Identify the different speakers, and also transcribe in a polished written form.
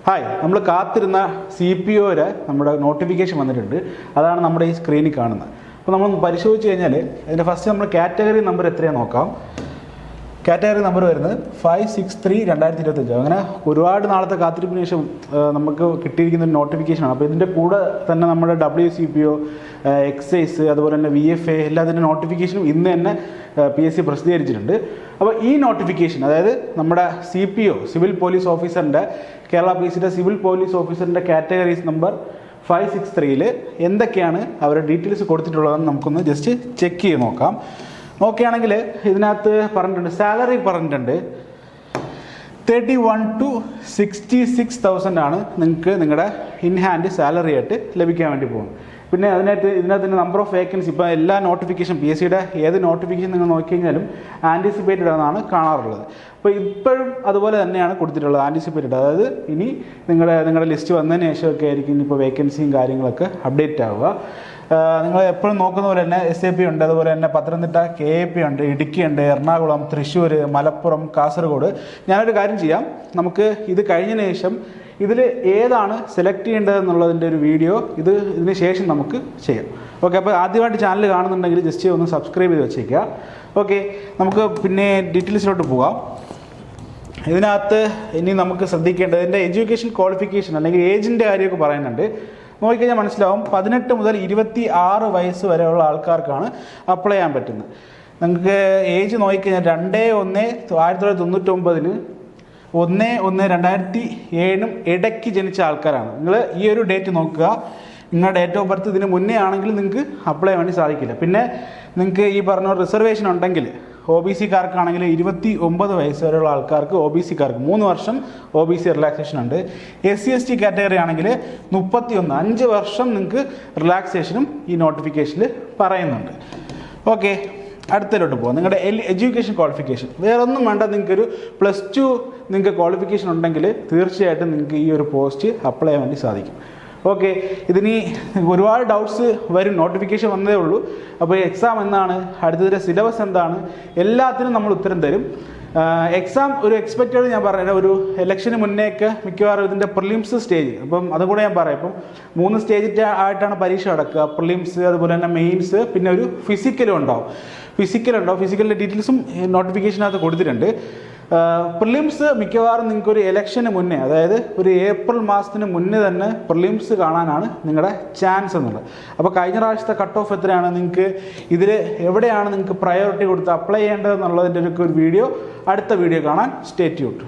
Speaker 1: Hi, നമ്മൾ കാത്തിരുന്ന CPO-യുടെ നമ്മുടെ നോട്ടിഫിക്കേഷൻ വന്നിട്ടുണ്ട്. അതാണ് നമ്മുടെ ഈ സ്ക്രീനിൽ കാണുന്നത്. അപ്പോൾ നമ്മൾ പരിശോധിച്ച് കഴിഞ്ഞാൽ അതിൻ്റെ ഫസ്റ്റ് നമ്മൾ കാറ്റഗറി നമ്പർ എത്രയാണ് നോക്കാം. കാറ്റഗറി നമ്പർ വരുന്നത് 563/2025. അങ്ങനെ ഒരുപാട് നാളത്തെ കാത്തിരിപ്പിന് ശേഷം നമുക്ക് കിട്ടിയിരിക്കുന്ന ഒരു നോട്ടിഫിക്കേഷനാണ്. അപ്പോൾ ഇതിൻ്റെ കൂടെ തന്നെ നമ്മുടെ WCPO, എക്സൈസ്, അതുപോലെ തന്നെ VFA എല്ലാത്തിൻ്റെ നോട്ടിഫിക്കേഷനും ഇന്ന് തന്നെ PSC പ്രസിദ്ധീകരിച്ചിട്ടുണ്ട്. അപ്പോൾ ഈ നോട്ടിഫിക്കേഷൻ, അതായത് നമ്മുടെ CPO സിവിൽ പോലീസ് ഓഫീസറിൻ്റെ കേരള PSCയുടെ സിവിൽ പോലീസ് ഓഫീസറിൻ്റെ കാറ്റഗറീസ് നമ്പർ 563-ൽ എന്തൊക്കെയാണ് അവരുടെ ഡീറ്റെയിൽസ് കൊടുത്തിട്ടുള്ളതെന്ന് നമുക്കൊന്ന് ജസ്റ്റ് ചെക്ക് ചെയ്ത് നോക്കാം. നോക്കുകയാണെങ്കിൽ ഇതിനകത്ത് പറഞ്ഞിട്ടുണ്ട്, സാലറി പറഞ്ഞിട്ടുണ്ട് 31,000 to 66,000 നിങ്ങൾക്ക് നിങ്ങളുടെ ഇൻ ഹാൻഡ് സാലറി ആയിട്ട് ലഭിക്കാൻ വേണ്ടി പോകും. പിന്നെ ഇതിനകത്ത് നമ്പർ ഓഫ് വേക്കൻസി, ഇപ്പോൾ എല്ലാ നോട്ടിഫിക്കേഷൻ PSCയുടെ ഏത് നോട്ടിഫിക്കേഷൻ നിങ്ങൾ നോക്കിക്കഴിഞ്ഞാലും ആൻറ്റിസിപ്പേറ്റഡ് ആണെന്നാണ് കാണാറുള്ളത്. അപ്പോൾ ഇപ്പോഴും അതുപോലെ തന്നെയാണ് കൊടുത്തിട്ടുള്ളത്, ആൻറ്റിസിപ്പേറ്റഡ്. അതായത് ഇനി നിങ്ങളുടെ ലിസ്റ്റ് വന്നതിന് ശേഷമൊക്കെ ആയിരിക്കും ഇപ്പോൾ വേക്കൻസിയും കാര്യങ്ങളൊക്കെ അപ്ഡേറ്റ് ആവുക. നിങ്ങൾ എപ്പോഴും നോക്കുന്ന പോലെ തന്നെ SAP ഉണ്ട്, അതുപോലെ തന്നെ പത്തനംതിട്ട KAP ഉണ്ട്, ഇടുക്കി ഉണ്ട്, എറണാകുളം, തൃശ്ശൂർ, മലപ്പുറം, കാസർഗോഡ്. ഞാനൊരു കാര്യം ചെയ്യാം, നമുക്ക് ഇത് കഴിഞ്ഞതിന് ശേഷം ഇതിൽ ഏതാണ് സെലക്ട് ചെയ്യേണ്ടതെന്നുള്ളതിൻ്റെ ഒരു വീഡിയോ ഇതിന് ശേഷം നമുക്ക് ചെയ്യാം. ഓക്കെ, അപ്പോൾ ആദ്യമായിട്ട് ചാനൽ കാണുന്നുണ്ടെങ്കിൽ ജസ്റ്റ് ഒന്ന് സബ്സ്ക്രൈബ് ചെയ്ത് വെച്ചേക്കുക. ഓക്കെ, നമുക്ക് പിന്നെ ഡീറ്റെയിൽസിലോട്ട് പോകാം. ഇതിനകത്ത് ഇനി നമുക്ക് ശ്രദ്ധിക്കേണ്ടത് ഇതിൻ്റെ എഡ്യൂക്കേഷൻ ക്വാളിഫിക്കേഷൻ അല്ലെങ്കിൽ ഏജിൻ്റെ കാര്യമൊക്കെ പറയുന്നുണ്ട്. നോക്കിക്കഴിഞ്ഞാൽ മനസ്സിലാവും, 18 മുതൽ 26 വയസ്സ് വരെയുള്ള ആൾക്കാർക്കാണ് അപ്ലൈ ചെയ്യാൻ പറ്റുന്നത്. നിങ്ങൾക്ക് ഏജ് നോക്കിക്കഴിഞ്ഞാൽ 2/1/1999, 1/1/2007 ഇടയ്ക്ക് ജനിച്ച ആൾക്കാരാണ്. നിങ്ങൾ ഈ ഒരു ഡേറ്റ് നോക്കുക. നിങ്ങളുടെ ഡേറ്റ് ഓഫ് ബർത്ത് ഇതിന് മുന്നേ ആണെങ്കിൽ നിങ്ങൾക്ക് അപ്ലൈ ചെയ്യാൻ വേണ്ടി സാധിക്കില്ല. പിന്നെ നിങ്ങൾക്ക് ഈ പറഞ്ഞ റിസർവേഷൻ ഉണ്ടെങ്കിൽ OBC-കാർക്കാണെങ്കിൽ 29 വയസ്സ് വരെയുള്ള ആൾക്കാർക്ക്, OBC-കാർക്ക് 3 വർഷം OBC റിലാക്സേഷൻ ഉണ്ട്. SC/ST കാറ്റഗറി ആണെങ്കിൽ 31, 5 വർഷം നിങ്ങൾക്ക് റിലാക്സേഷനും ഈ നോട്ടിഫിക്കേഷനിൽ പറയുന്നുണ്ട്. ഓക്കെ, അടുത്തതിലോട്ട് പോകാം. നിങ്ങളുടെ എഡ്യൂക്കേഷൻ ക്വാളിഫിക്കേഷൻ വേറൊന്നും വേണ്ട. നിങ്ങൾക്കൊരു +2 നിങ്ങൾക്ക് ക്വാളിഫിക്കേഷൻ ഉണ്ടെങ്കിൽ തീർച്ചയായിട്ടും നിങ്ങൾക്ക് ഈ ഒരു പോസ്റ്റ് അപ്ലൈ ചെയ്യാൻ വേണ്ടി സാധിക്കും. ഓക്കെ, ഇതിനി ഒരുപാട് ഡൗട്ട്സ് വരും, നോട്ടിഫിക്കേഷൻ വന്നതേ ഉള്ളൂ. അപ്പോൾ എക്സാം എന്നാണ്, അടുത്തതിൻ്റെ സിലബസ് എന്താണ്, എല്ലാത്തിനും നമ്മൾ ഉത്തരം തരും. എക്സാം ഒരു എക്സ്പെക്റ്റഡ് ഞാൻ പറഞ്ഞുതരാം. ഒരു ഇലക്ഷന് മുന്നേയൊക്കെ മിക്കവാറും ഇതിൻ്റെ പ്രിലിംസ് സ്റ്റേജ്, അപ്പം അതും കൂടെ ഞാൻ പറയാം. ഇപ്പം 3 സ്റ്റേജ് ആയിട്ടാണ് പരീക്ഷ നടക്കുക. പ്രിലിംസ്, അതുപോലെ തന്നെ മെയിൻസ്, പിന്നെ ഒരു ഫിസിക്കലും ഉണ്ടാവും. ഫിസിക്കലിൻ്റെ ഡീറ്റെയിൽസും നോട്ടിഫിക്കേഷനകത്ത് കൊടുത്തിട്ടുണ്ട്. പ്രിലിംസ് മിക്കവാറും നിങ്ങൾക്കൊരു ഇലക്ഷന് മുന്നേ, അതായത് ഒരു ഏപ്രിൽ മാസത്തിന് മുന്നേ തന്നെ പ്രിലിംസ് കാണാനാണ് നിങ്ങളുടെ ചാൻസ് എന്നുള്ളത്. അപ്പോൾ കഴിഞ്ഞ പ്രാവശ്യത്തെ കട്ട് ഓഫ് എത്രയാണ്, നിങ്ങൾക്ക് ഇതിൽ എവിടെയാണ് നിങ്ങൾക്ക് പ്രയോറിറ്റി കൊടുത്ത് അപ്ലൈ ചെയ്യേണ്ടതെന്നുള്ളതിൻ്റെ ഒരു വീഡിയോ, അടുത്ത വീഡിയോ കാണാൻ സ്റ്റേ ട്യൂൺഡ്.